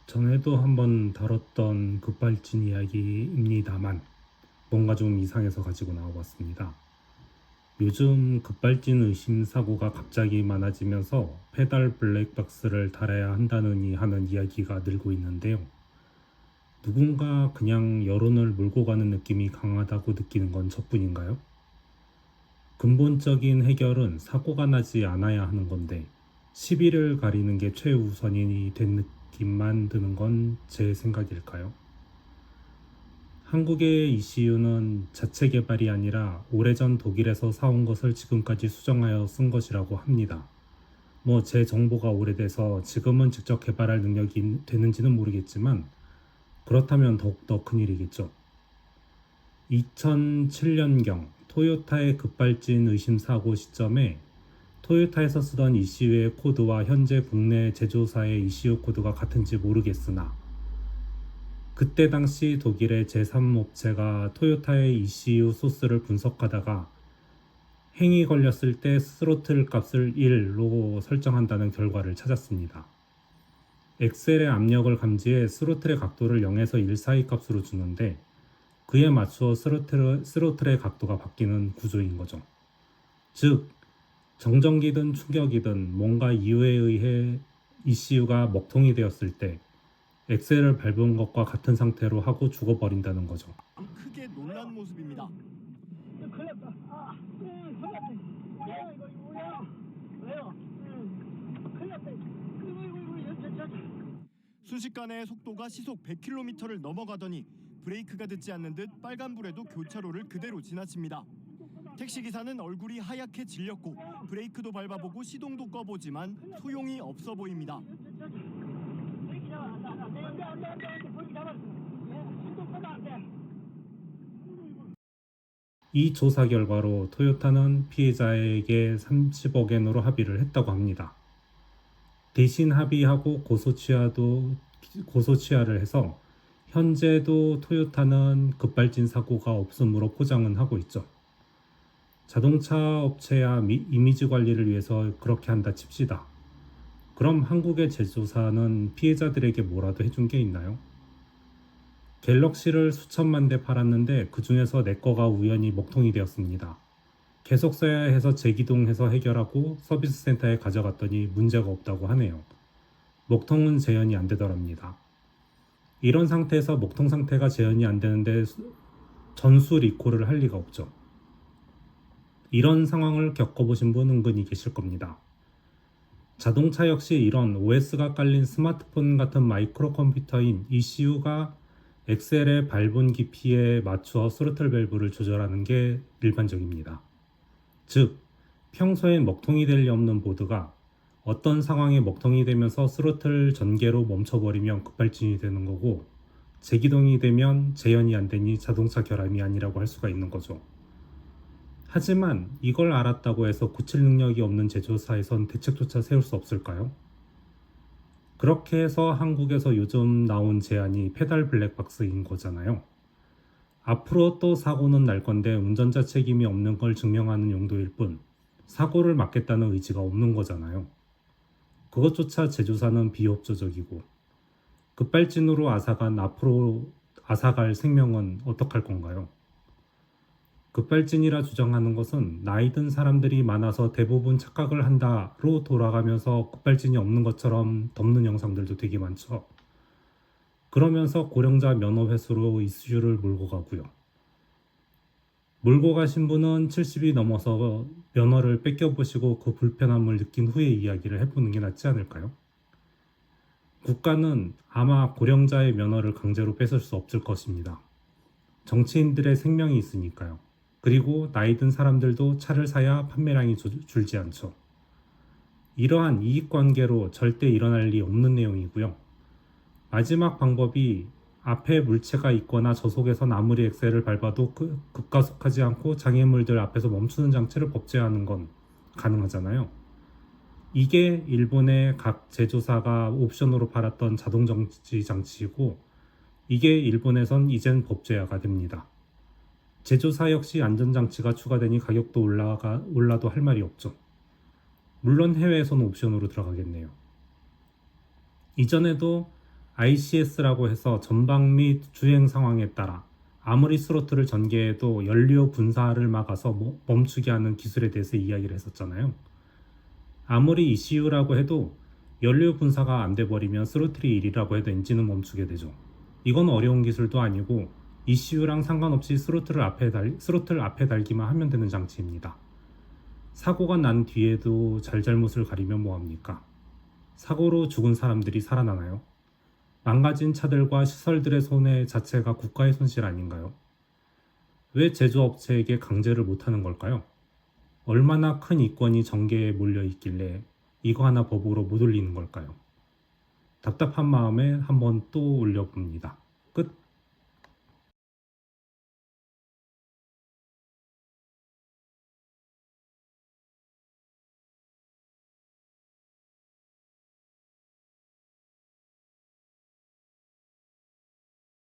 전에도 한번 다뤘던 급발진 이야기입니다만 뭔가 좀 이상해서 가지고 나와봤습니다. 요즘 급발진 의심 사고가 갑자기 많아지면서 페달 블랙박스를 달아야 한다느니 하는 이야기가 늘고 있는데요. 누군가 그냥 여론을 몰고 가는 느낌이 강하다고 느끼는 건 저뿐인가요? 근본적인 해결은 사고가 나지 않아야 하는 건데 시비를 가리는 게 최우선이 된 느낌만 드는 건 제 생각일까요? 한국의 ECU는 자체 개발이 아니라 오래전 독일에서 사온 것을 지금까지 수정하여 쓴 것이라고 합니다. 제 정보가 오래돼서 지금은 직접 개발할 능력이 되는지는 모르겠지만 그렇다면 더욱더 큰일이겠죠. 2007년경 토요타의 급발진 의심 사고 시점에 토요타에서 쓰던 ECU의 코드와 현재 국내 제조사의 ECU 코드가 같은지 모르겠으나 그때 당시 독일의 제3업체가 토요타의 ECU 소스를 분석하다가 행이 걸렸을 때 스로틀 값을 1로 설정한다는 결과를 찾았습니다. 엑셀의 압력을 감지해 스로틀의 각도를 0에서 1 사이 값으로 주는데 그에 맞추어 스로틀의 각도가 바뀌는 구조인 거죠. 즉, 정전기든 충격이든 뭔가 이유에 의해 ECU가 먹통이 되었을 때 엑셀을 밟은 것과 같은 상태로 하고 죽어버린다는 거죠. 크게 놀란 모습입니다. 큰일 났다. 큰일 났다. 뭐야, 이거 뭐야? 왜요? 큰일 났다. 이거. 순식간에 속도가 시속 100km를 넘어가더니 브레이크가 듣지 않는 듯 빨간불에도 교차로를 그대로 지나칩니다. 택시기사는 얼굴이 하얗게 질렸고 브레이크도 밟아보고 시동도 꺼보지만 소용이 없어 보입니다. 이 조사 결과로 토요타는 피해자에게 30억 엔으로 합의를 했다고 합니다. 대신 합의하고 고소 취하를 해서 현재도 토요타는 급발진 사고가 없음으로 포장은 하고 있죠. 자동차 업체야 이미지 관리를 위해서 그렇게 한다 칩시다. 그럼 한국의 제조사는 피해자들에게 뭐라도 해준 게 있나요? 갤럭시를 수천만 대 팔았는데 그 중에서 내 거가 우연히 먹통이 되었습니다. 계속 써야 해서 재기동해서 해결하고 서비스 센터에 가져갔더니 문제가 없다고 하네요. 먹통은 재현이 안 되더랍니다. 이런 상태에서 먹통 상태가 재현이 안 되는데 전수 리콜을 할 리가 없죠. 이런 상황을 겪어보신 분 은근히 계실 겁니다. 자동차 역시 이런 OS가 깔린 스마트폰 같은 마이크로 컴퓨터인 ECU가 엑셀의 밟은 깊이에 맞추어 스로틀 밸브를 조절하는 게 일반적입니다. 즉, 평소에 먹통이 될 리 없는 보드가 어떤 상황에 먹통이 되면서 스로틀 전개로 멈춰버리면 급발진이 되는 거고 재기동이 되면 재현이 안 되니 자동차 결함이 아니라고 할 수가 있는 거죠. 하지만 이걸 알았다고 해서 고칠 능력이 없는 제조사에선 대책조차 세울 수 없을까요? 그렇게 해서 한국에서 요즘 나온 제안이 페달 블랙박스인 거잖아요. 앞으로 또 사고는 날 건데 운전자 책임이 없는 걸 증명하는 용도일 뿐 사고를 막겠다는 의지가 없는 거잖아요. 그것조차 제조사는 비협조적이고 급발진으로 앞으로 앗아갈 생명은 어떡할 건가요? 급발진이라 주장하는 것은 나이 든 사람들이 많아서 대부분 착각을 한다로 돌아가면서 급발진이 없는 것처럼 덮는 영상들도 되게 많죠. 그러면서 고령자 면허 회수로 이슈를 몰고 가고요. 몰고 가신 분은 70이 넘어서 면허를 뺏겨보시고 그 불편함을 느낀 후에 이야기를 해보는 게 낫지 않을까요? 국가는 아마 고령자의 면허를 강제로 뺏을 수 없을 것입니다. 정치인들의 생명이 있으니까요. 그리고 나이 든 사람들도 차를 사야 판매량이 줄지 않죠. 이러한 이익관계로 절대 일어날 리 없는 내용이고요. 마지막 방법이 앞에 물체가 있거나 저속에선 아무리 엑셀을 밟아도 급가속하지 않고 장애물들 앞에서 멈추는 장치를 법제화하는 건 가능하잖아요. 이게 일본의 각 제조사가 옵션으로 팔았던 자동정지 장치이고 이게 일본에선 이젠 법제화가 됩니다. 제조사 역시 안전장치가 추가되니 가격도 올라도 할 말이 없죠. 물론 해외에서는 옵션으로 들어가겠네요. 이전에도 ICS라고 해서 전방 및 주행 상황에 따라 아무리 스로틀을 전개해도 연료 분사를 막아서 멈추게 하는 기술에 대해서 이야기를 했었잖아요. 아무리 ECU라고 해도 연료 분사가 안 돼 버리면 스로틀이 1이라고 해도 엔진은 멈추게 되죠. 이건 어려운 기술도 아니고 ECU랑 상관없이 스로틀 앞에 달기만 하면 되는 장치입니다. 사고가 난 뒤에도 잘잘못을 가리면 뭐합니까? 사고로 죽은 사람들이 살아나나요? 망가진 차들과 시설들의 손해 자체가 국가의 손실 아닌가요? 왜 제조업체에게 강제를 못하는 걸까요? 얼마나 큰 이권이 전개에 몰려 있길래 이거 하나 법으로 못 올리는 걸까요? 답답한 마음에 한번 또 올려봅니다. 끝.